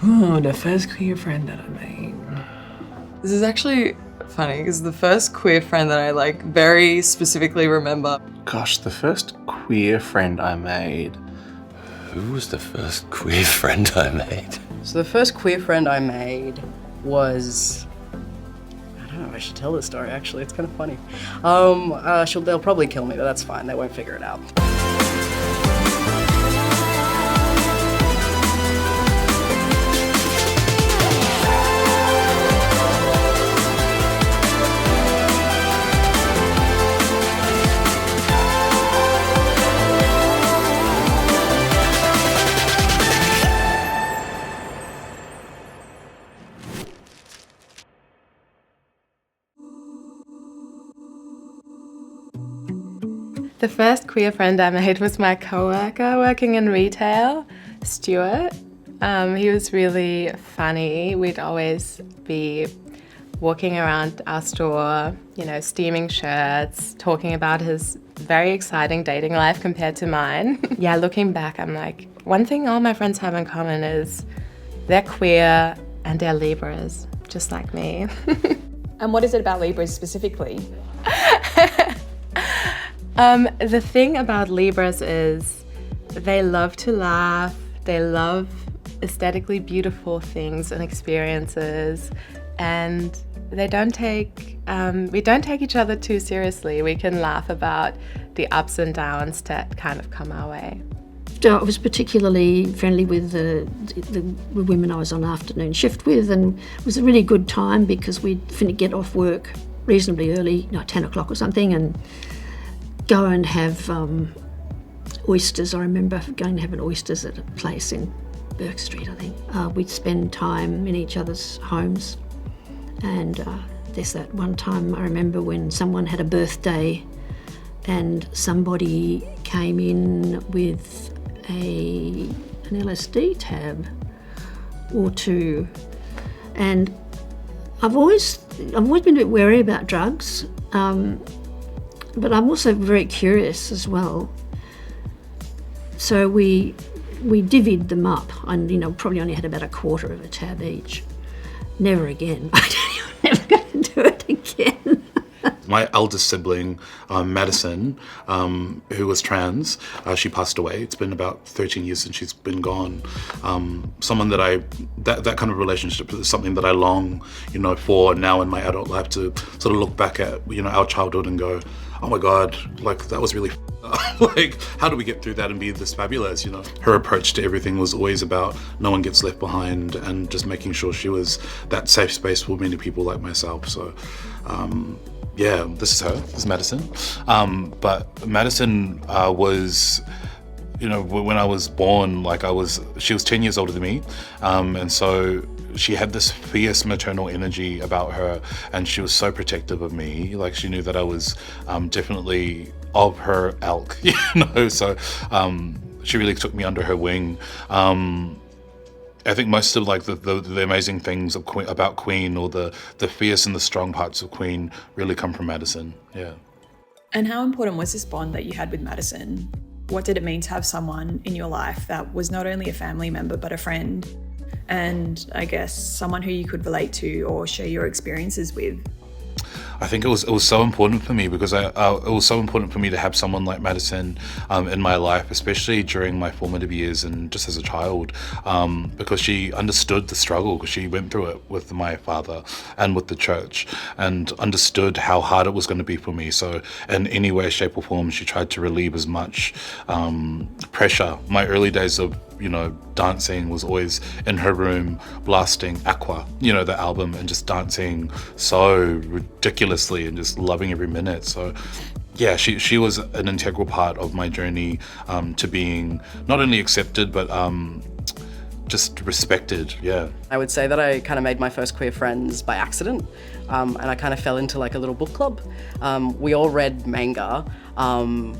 Ooh, the first queer friend that I made. This is actually funny because the first queer friend that I very specifically remember. Gosh, the first queer friend I made. Who was the first queer friend I made? So the first queer friend I made was, I don't know if I should tell this story actually, it's kind of funny. They'll probably kill me, but that's fine, they won't figure it out. The first queer friend I made was my coworker working in retail, Stuart. He was really funny. We'd always be walking around our store, steaming shirts, talking about his very exciting dating life compared to mine. Yeah, looking back, I'm like, one thing all my friends have in common is they're queer and they're Libras, just like me. And what is it about Libras specifically? The thing about Libras is they love to laugh, they love aesthetically beautiful things and experiences, and we don't take each other too seriously. We can laugh about the ups and downs that kind of come our way. I was particularly friendly with the women I was on afternoon shift with, and it was a really good time because we'd get off work reasonably early, 10 o'clock or something, and go and have oysters. I remember going to have an oysters at a place in Burke Street, I think. We'd spend time in each other's homes, and there's that one time I remember when someone had a birthday and somebody came in with an LSD tab or two, and I've always been a bit wary about drugs, but I'm also very curious as well. So we divvied them up, and probably only had about a quarter of a tab each. Never again. I'm never going to do it again. My eldest sibling, Madison, who was trans, she passed away. It's been about 13 years since she's been gone. Someone that kind of relationship is something that I long, for now in my adult life, to sort of look back at, our childhood and go, oh my God, that was really how do we get through that and be this fabulous, Her approach to everything was always about no one gets left behind and just making sure she was that safe space for many people like myself. So, yeah, this is her. This is Madison. But Madison was, when I was born, she was 10 years older than me, and so she had this fierce maternal energy about her, and she was so protective of me. She knew that I was definitely of her ilk, So she really took me under her wing. I think most of the amazing things about Queen, or the fierce and the strong parts of Queen, really come from Madison. Yeah. And how important was this bond that you had with Madison? What did it mean to have someone in your life that was not only a family member but a friend, and I guess someone who you could relate to or share your experiences with? I think it was so important for me because it was so important for me to have someone like Madison in my life, especially during my formative years and just as a child, because she understood the struggle, because she went through it with my father and with the church, and understood how hard it was going to be for me. So in any way, shape or form, she tried to relieve as much pressure. My early days of dancing was always in her room blasting Aqua, the album, and just dancing so ridiculously and just loving every minute. So yeah, she was an integral part of my journey to being not only accepted but just respected. Yeah, I would say that I kind of made my first queer friends by accident, and I kind of fell into a little book club. We all read manga,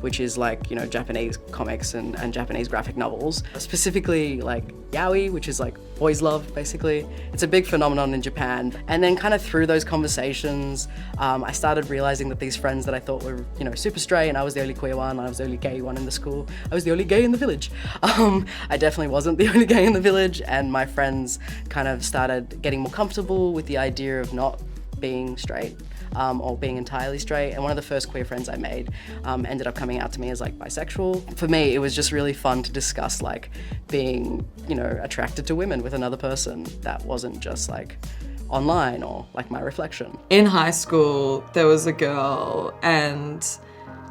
which is like, you know, Japanese comics and Japanese graphic novels. Specifically like yaoi, which is like boys love, basically. It's a big phenomenon in Japan. And then kind of through those conversations, I started realizing that these friends that I thought were, you know, super straight, and I was the only queer one, I was the only gay one in the school, I was the only gay in the village. I definitely wasn't the only gay in the village, and my friends kind of started getting more comfortable with the idea of not being straight. Or being entirely straight, and one of the first queer friends I made ended up coming out to me as like bisexual. For me, it was just really fun to discuss like being, you know, attracted to women with another person that wasn't just like online or like my reflection. In high school, there was a girl, and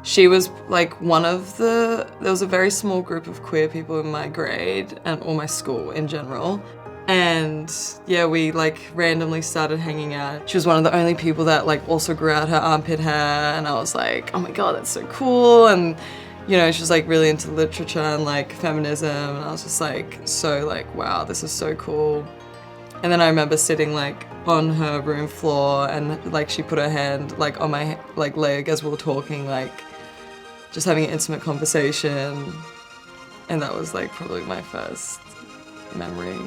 she was like there was a very small group of queer people in my grade and all my school in general. And yeah, we like randomly started hanging out. She was one of the only people that like also grew out her armpit hair, and I was like, oh my god, that's so cool. And you know, she was like really into literature and like feminism, and I was just like so like, wow, this is so cool. And then I remember sitting like on her room floor, and like she put her hand like on my like leg as we were talking, like just having an intimate conversation. And that was like probably my first memory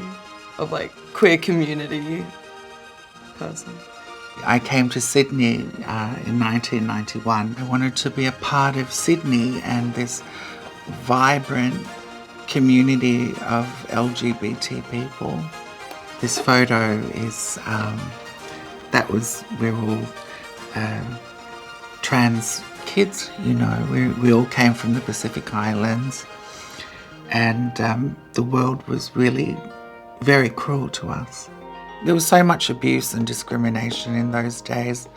of like queer community person. I came to Sydney in 1991. I wanted to be a part of Sydney and this vibrant community of LGBT people. This photo is, we're all trans kids, you know. We all came from the Pacific Islands, and the world was really very cruel to us. There was so much abuse and discrimination in those days.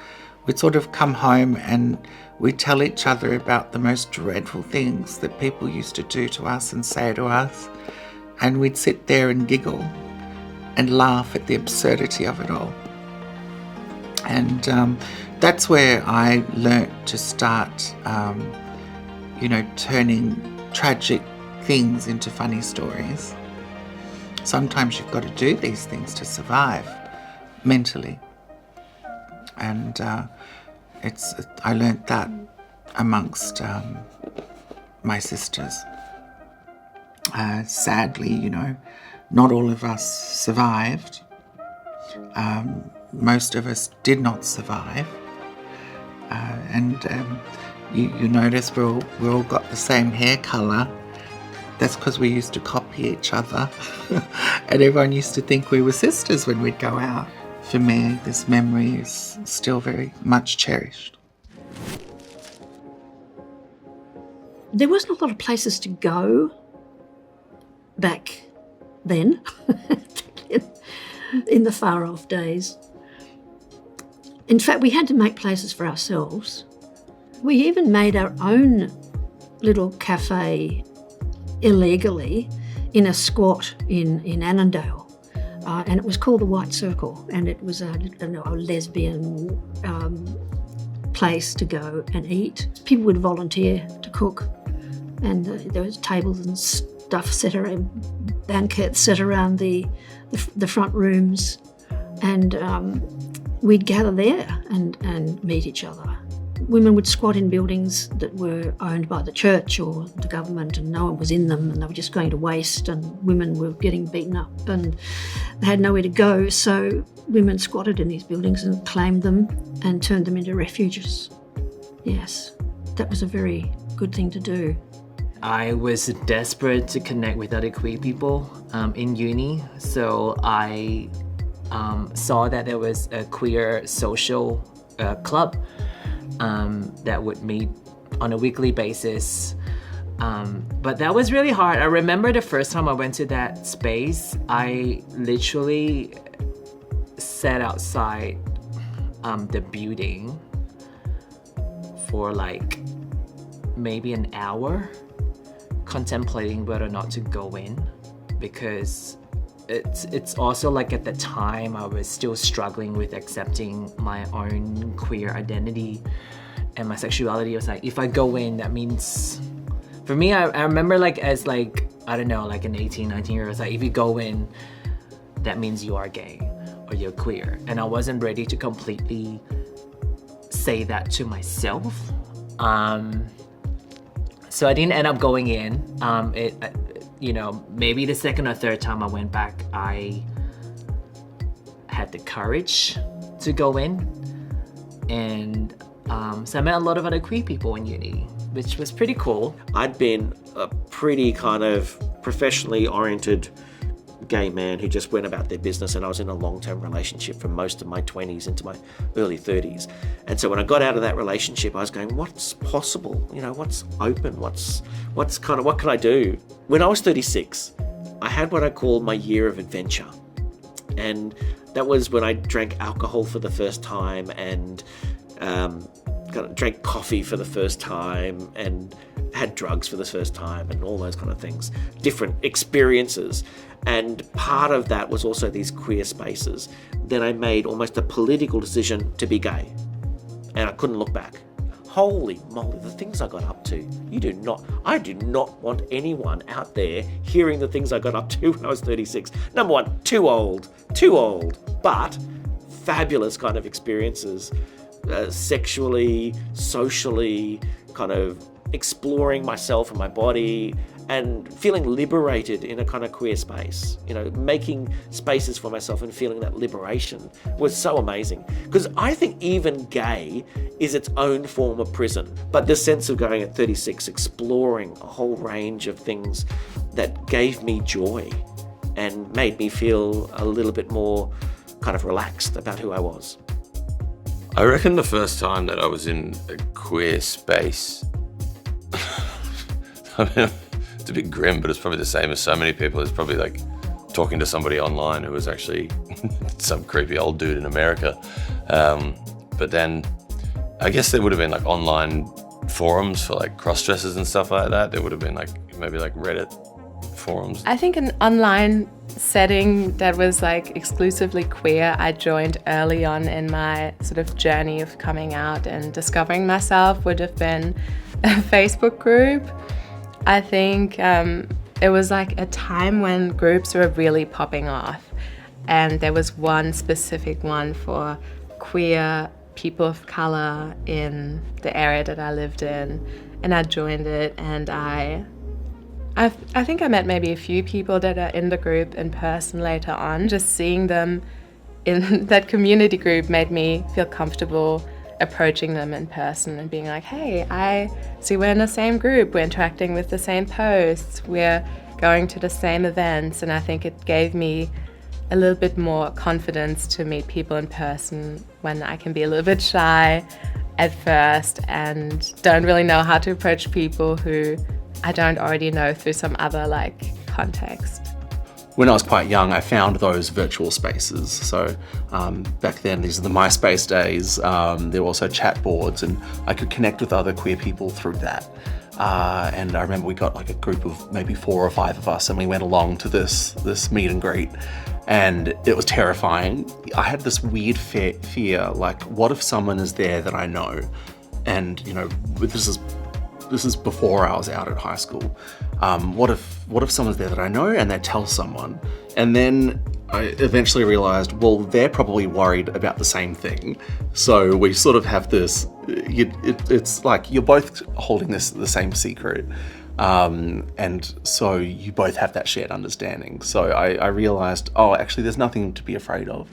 We'd sort of come home and we'd tell each other about the most dreadful things that people used to do to us and say to us, and we'd sit there and giggle and laugh at the absurdity of it all. And that's where I learnt to start, turning tragic things into funny stories. Sometimes you've got to do these things to survive mentally. And I learnt that amongst my sisters. Sadly, you know, not all of us survived. Most of us did not survive. You notice we all got the same hair colour. That's because we used to copy each other. And everyone used to think we were sisters when we'd go out. For me, this memory is still very much cherished. There wasn't a lot of places to go back then, in the far off days. In fact, we had to make places for ourselves. We even made our own little cafe illegally in a squat in Annandale, and it was called the White Circle, and it was a lesbian place to go and eat. People would volunteer to cook, and there was tables and stuff set around, banquets set around the front rooms, and we'd gather there and meet each other. Women would squat in buildings that were owned by the church or the government, and no one was in them, and they were just going to waste, and women were getting beaten up and they had nowhere to go. So women squatted in these buildings and claimed them and turned them into refuges. Yes, that was a very good thing to do. I was desperate to connect with other queer people in uni, so I saw that there was a queer social club that would meet on a weekly basis. But that was really hard. I remember the first time I went to that space, I literally sat outside the building for like maybe an hour, contemplating whether or not to go in, because it's also like at the time I was still struggling with accepting my own queer identity and my sexuality. I was like, if I go in, that means, for me, I remember like as like, I don't know, like an 18, 19-year-old, like if you go in, that means you are gay or you're queer. And I wasn't ready to completely say that to myself. So I didn't end up going in. Maybe the second or third time I went back, I had the courage to go in. And so I met a lot of other queer people in uni, which was pretty cool. I'd been a pretty kind of professionally oriented gay man who just went about their business, and I was in a long-term relationship for most of my 20s into my early 30s. And so when I got out of that relationship, I was going, what's possible? What's open? What can I do? When I was 36, I had what I call my year of adventure. And that was when I drank alcohol for the first time and drank coffee for the first time and had drugs for the first time and all those kind of things. Different experiences. And part of that was also these queer spaces. Then I made almost a political decision to be gay. And I couldn't look back. Holy moly, the things I got up to. I do not want anyone out there hearing the things I got up to when I was 36. Number one, too old, but fabulous kind of experiences, sexually, socially, kind of exploring myself and my body and feeling liberated in a kind of queer space. Making spaces for myself and feeling that liberation was so amazing. Because I think even gay is its own form of prison. But this sense of going at 36, exploring a whole range of things that gave me joy and made me feel a little bit more kind of relaxed about who I was. I reckon the first time that I was in a queer space, it's a bit grim, but it's probably the same as so many people. It's probably like talking to somebody online who was actually some creepy old dude in America. But then I guess there would have been like online forums for like cross-dressers and stuff like that. There would have been maybe Reddit forums. I think an online setting that was like exclusively queer, I joined early on in my sort of journey of coming out and discovering myself would have been a Facebook group. I think it was like a time when groups were really popping off, and there was one specific one for queer people of color in the area that I lived in, and I joined it, and I think I met maybe a few people that are in the group in person later on. Just seeing them in that community group made me feel comfortable approaching them in person and being like, hey, I see we're in the same group, we're interacting with the same posts, we're going to the same events, and I think it gave me a little bit more confidence to meet people in person when I can be a little bit shy at first and don't really know how to approach people who I don't already know through some other context. When I was quite young, I found those virtual spaces. So back then, these are the MySpace days. There were also chat boards, and I could connect with other queer people through that. And I remember we got a group of maybe 4 or 5 of us, and we went along to this meet and greet, and it was terrifying. I had this weird fear, what if someone is there that I know? And this is before I was out at high school. What if someone's there that I know and they tell someone? And then I eventually realized, well, they're probably worried about the same thing. So we sort of have this, it's like you're both holding the same secret. And so you both have that shared understanding. So I realized, actually there's nothing to be afraid of.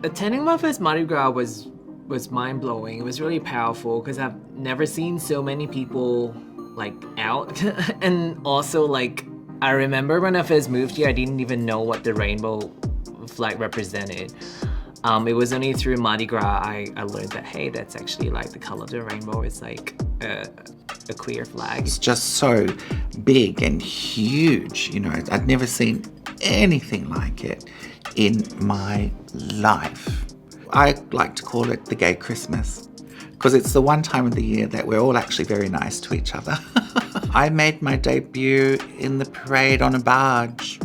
Attending my first Mardi Gras was mind-blowing. It was really powerful because I've never seen so many people out. And also I remember when I first moved here, I didn't even know what the rainbow flag represented. It was only through Mardi Gras I learned that, hey, that's actually the color of the rainbow is a queer flag. It's just so big and huge, I'd never seen anything like it in my life. I like to call it the gay Christmas because it's the one time of the year that we're all actually very nice to each other. I made my debut in the parade on a barge.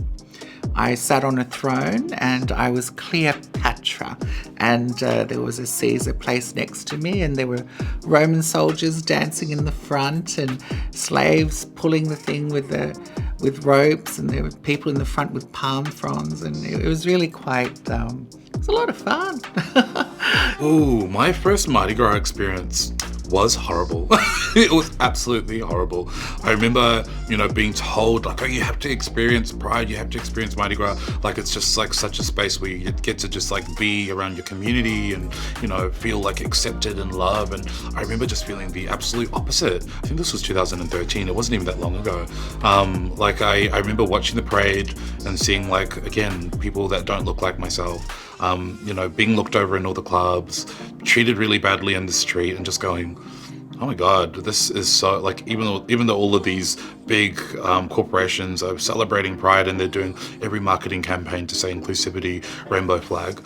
I sat on a throne and I was Cleopatra, and there was a Caesar placed next to me, and there were Roman soldiers dancing in the front and slaves pulling the thing with ropes, and there were people in the front with palm fronds, and it was really quite... it was a lot of fun. Ooh, my first Mardi Gras experience was horrible. It was absolutely horrible. I remember, being told like, oh, you have to experience Pride, you have to experience Mardi Gras. Like, it's just like such a space where you get to just like be around your community and, feel like accepted and loved. And I remember just feeling the absolute opposite. I think this was 2013. It wasn't even that long ago. I remember watching the parade and seeing like, again, people that don't look like myself, being looked over in all the clubs, treated really badly in the street, and just going, oh my God, this is so, like, even though all of these big corporations are celebrating Pride and they're doing every marketing campaign to say inclusivity, rainbow flag,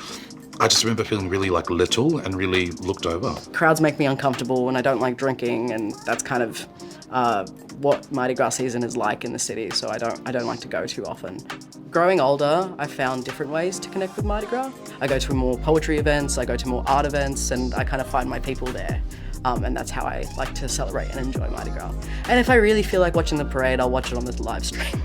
I just remember feeling really like little and really looked over. Crowds make me uncomfortable and I don't like drinking, and that's kind of what Mardi Gras season is like in the city, so I don't like to go too often. Growing older, I found different ways to connect with Mardi Gras. I go to more poetry events, I go to more art events, and I kind of find my people there. And that's how I like to celebrate and enjoy Mardi Gras. And if I really feel like watching the parade, I'll watch it on the live stream.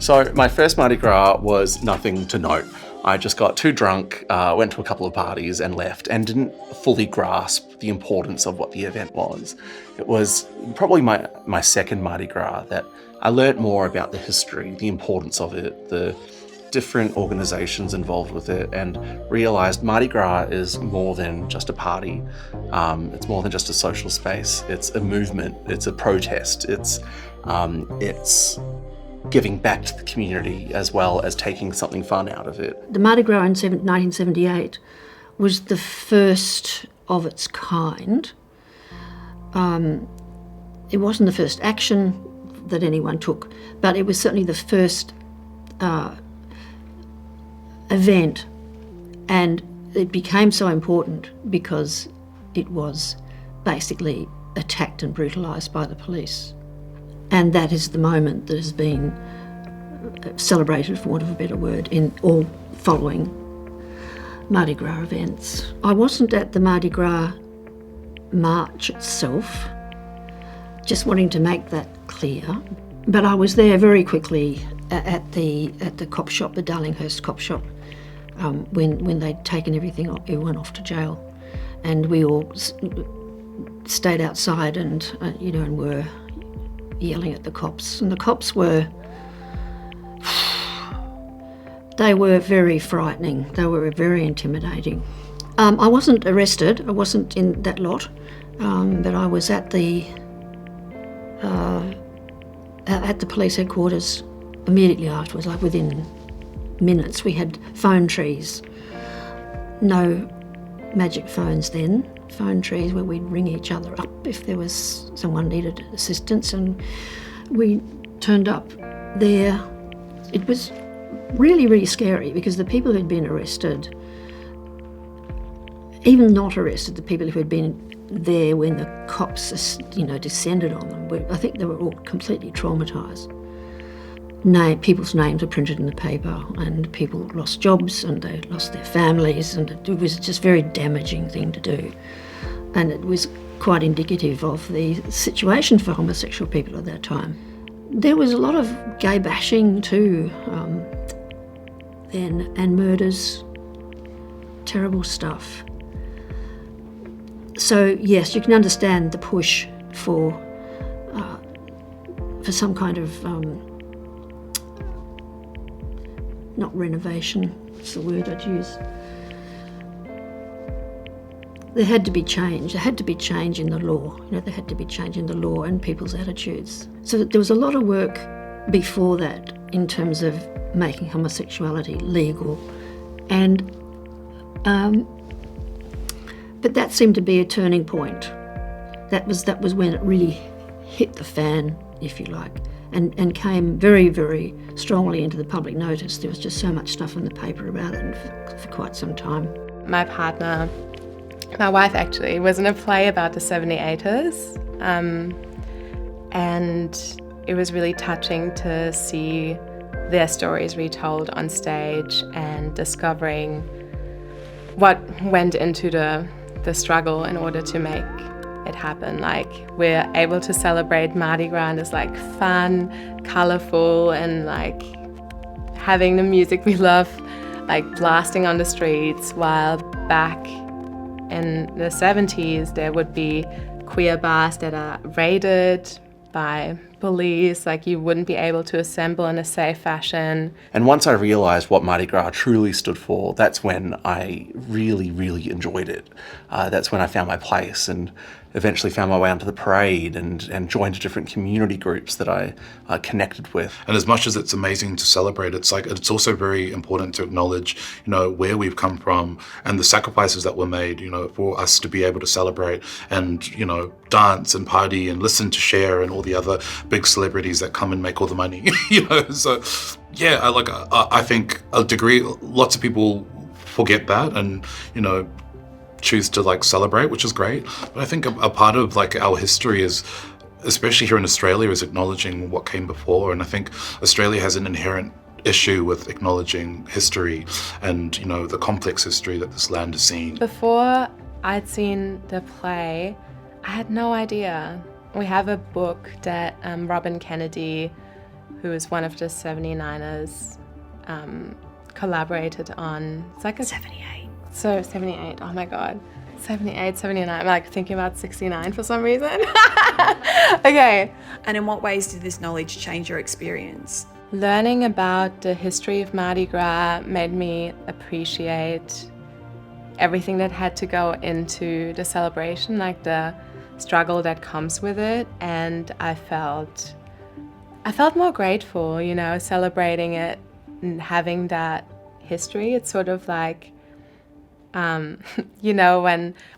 So my first Mardi Gras was nothing to note. I just got too drunk, went to a couple of parties and left, and didn't fully grasp the importance of what the event was. It was probably my second Mardi Gras that I learnt more about the history, the importance of it, the different organizations involved with it, and realized Mardi Gras is more than just a party. It's more than just a social space. It's a movement. It's a protest. It's giving back to the community as well as taking something fun out of it. The Mardi Gras in 1978 was the first of its kind. It wasn't the first action that anyone took, but it was certainly the first event, and it became so important because it was basically attacked and brutalised by the police. And that is the moment that has been celebrated, for want of a better word, in all following Mardi Gras events. I wasn't at the Mardi Gras march itself, just wanting to make that clear, but I was there very quickly at the cop shop, the Darlinghurst cop shop, when they'd taken everyone off to jail, and we all stayed outside and and were yelling at the cops. And the cops were very frightening. They were very intimidating. I wasn't arrested. I wasn't in that lot, but I was at the police headquarters immediately afterwards, like within minutes. We had phone trees. No magic phones then. Phone trees where we'd ring each other up if there was someone needed assistance, and we turned up there. It was really, really scary because the people who'd been arrested, even not arrested, the people who had been there when the cops, descended on them, I think they were all completely traumatised. People's names were printed in the paper, and people lost jobs and they lost their families, and it was just a very damaging thing to do. And it was quite indicative of the situation for homosexual people at that time. There was a lot of gay bashing too then, and murders, terrible stuff. So yes, you can understand the push for some kind of not renovation, it's the word I'd use. There had to be change. There had to be change in the law. There had to be change in the law and people's attitudes. So there was a lot of work before that in terms of making homosexuality legal, and but that seemed to be a turning point. That was when it really hit the fan, if you like, and came very, very strongly into the public notice. There was just so much stuff in the paper about it for quite some time. My partner, my wife actually, was in a play about the 78ers, and it was really touching to see their stories retold on stage and discovering what went into the struggle in order to make it happen. Like, we're able to celebrate Mardi Gras and it's like fun, colourful, and like having the music we love like blasting on the streets, while back in the 70s there would be queer bars that are raided by police, like you wouldn't be able to assemble in a safe fashion. And once I realised what Mardi Gras truly stood for, that's when I really, really enjoyed it. That's when I found my place and eventually found my way onto the parade and joined different community groups that I connected with. And as much as it's amazing to celebrate, it's also very important to acknowledge, where we've come from and the sacrifices that were made, for us to be able to celebrate and, dance and party and listen to Cher and all the other big celebrities that come and make all the money, So, yeah, I think lots of people forget that and, choose to celebrate, which is great. But I think a part of our history is, especially here in Australia, is acknowledging what came before. And I think Australia has an inherent issue with acknowledging history and, the complex history that this land has seen. Before I'd seen the play, I had no idea. We have a book that Robin Kennedy, who is one of the 79ers, collaborated on. It's like a 78. So 78, oh my God. 78, 79, I'm thinking about 69 for some reason. Okay. And in what ways did this knowledge change your experience? Learning about the history of Mardi Gras made me appreciate everything that had to go into the celebration, like the struggle that comes with it. And I felt more grateful, celebrating it and having that history. It's sort of like, when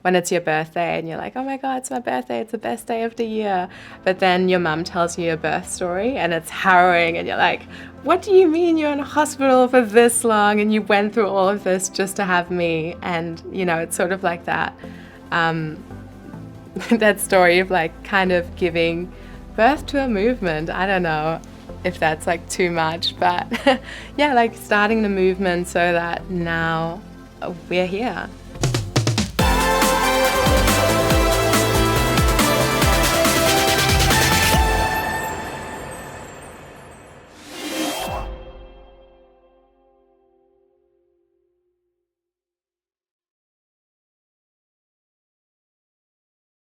it's your birthday and you're like, oh my God, it's my birthday, it's the best day of the year. But then your mum tells you your birth story and it's harrowing and you're like, what do you mean you're in a hospital for this long and you went through all of this just to have me? And, it's sort of like that, that story of kind of giving birth to a movement. I don't know if that's too much, but yeah, starting the movement so that now we're here.